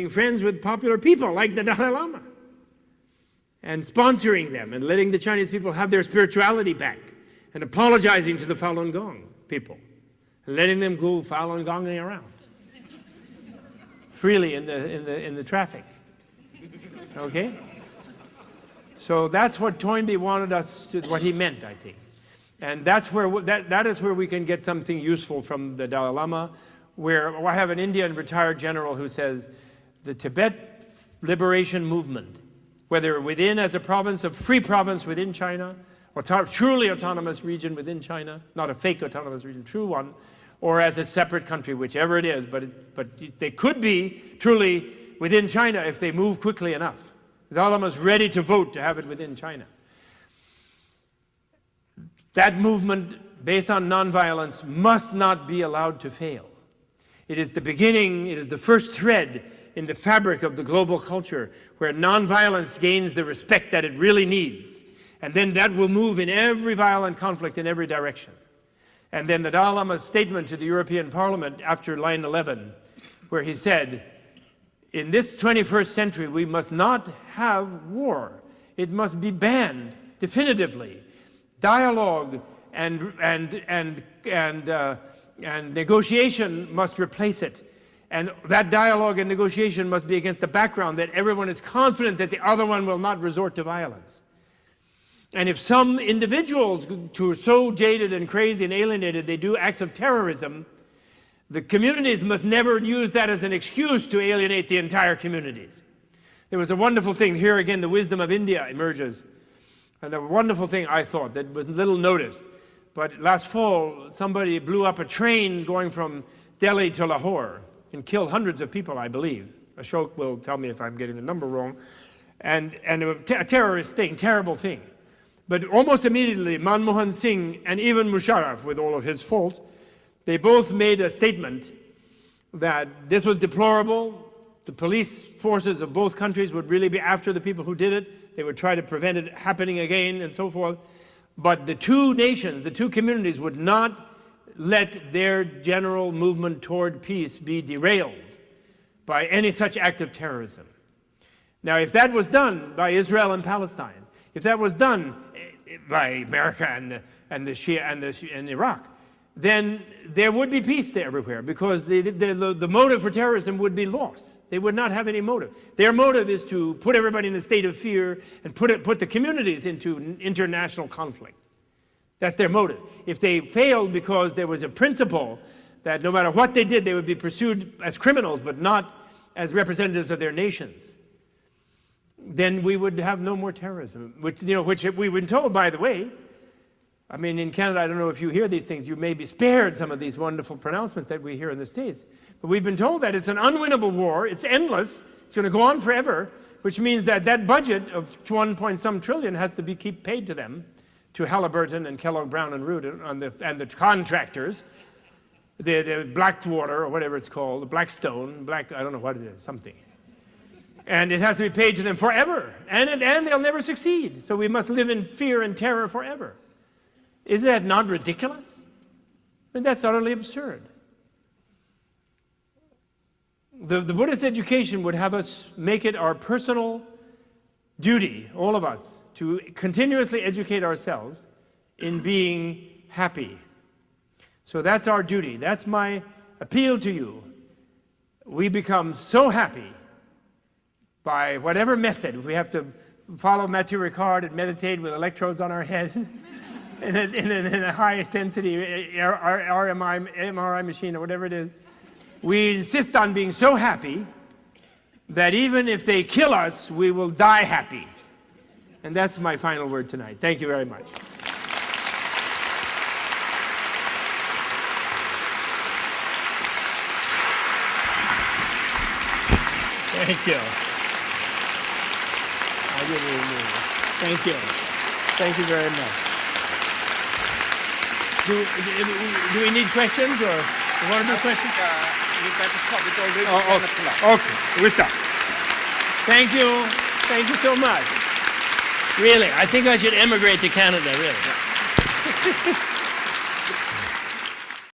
being friends with popular people like the Dalai Lama and sponsoring them and letting the Chinese people have their spirituality back and apologizing to the Falun Gong people and letting them go Falun Gonging around freely in the traffic. Okay? So that's what Toynbee wanted us to, what he meant, I think. And that's where, that is where we can get something useful from the Dalai Lama, where I have an Indian retired general who says, the Tibet liberation movement, whether within as a province, a free province within China, or truly autonomous region within China, not a fake autonomous region, true one, or as a separate country, whichever it is, but they could be truly within China if they move quickly enough. The Dalai Lama is ready to vote to have it within China. That movement, based on nonviolence, must not be allowed to fail. It is the beginning, it is the first thread in the fabric of the global culture where nonviolence gains the respect that it really needs. And then that will move in every violent conflict in every direction. And then the Dalai Lama's statement to the European Parliament after 9/11, where he said, in this 21st century, we must not have war. It must be banned definitively. Dialogue and negotiation must replace it. And that dialogue and negotiation must be against the background that everyone is confident that the other one will not resort to violence. And if some individuals who are so jaded and crazy and alienated, they do acts of terrorism, the communities must never use that as an excuse to alienate the entire communities. There was a wonderful thing, here again the wisdom of India emerges. And a wonderful thing I thought that was little noticed. But last fall, somebody blew up a train going from Delhi to Lahore and killed hundreds of people, I believe. Ashok will tell me if I'm getting the number wrong. And a terrorist thing, terrible thing. But almost immediately, Manmohan Singh and even Musharraf, with all of his faults, they both made a statement that this was deplorable. The police forces of both countries would really be after the people who did it. They would try to prevent it happening again and so forth. But the two nations, the two communities would not let their general movement toward peace be derailed by any such act of terrorism. Now, if that was done by Israel and Palestine, if that was done by America and Shia and Iraq, then there would be peace there everywhere, because the motive for terrorism would be lost. They would not have any motive. Their motive is to put everybody in a state of fear and put the communities into international conflict. That's their motive. If they failed because there was a principle that no matter what they did, they would be pursued as criminals, but not as representatives of their nations, then we would have no more terrorism, which we've been told, by the way. I mean, in Canada, I don't know if you hear these things, you may be spared some of these wonderful pronouncements that we hear in the States. But we've been told that it's an unwinnable war, it's endless, it's going to go on forever, which means that that budget of 1 point some trillion has to be paid to them, to Halliburton and Kellogg Brown and Root and the contractors, the Blackwater, or whatever it's called, the Blackstone, I don't know what it is, something. And it has to be paid to them forever, and they'll never succeed. So we must live in fear and terror forever. Isn't that not ridiculous? I mean, that's utterly absurd. The Buddhist education would have us make it our personal duty, all of us, to continuously educate ourselves in being happy. So that's our duty. That's my appeal to you. We become so happy by whatever method. If we have to follow Mathieu Ricard and meditate with electrodes on our head in a high-intensity MRI machine or whatever it is, we insist on being so happy that even if they kill us, we will die happy. And that's my final word tonight. Thank you very much. Thank you. I didn't even mean it. Thank you. Thank you very much. Do we need questions, or what are the questions? You better stop it already. Okay, we're done. Thank you. Thank you so much. Really, I think I should emigrate to Canada, really.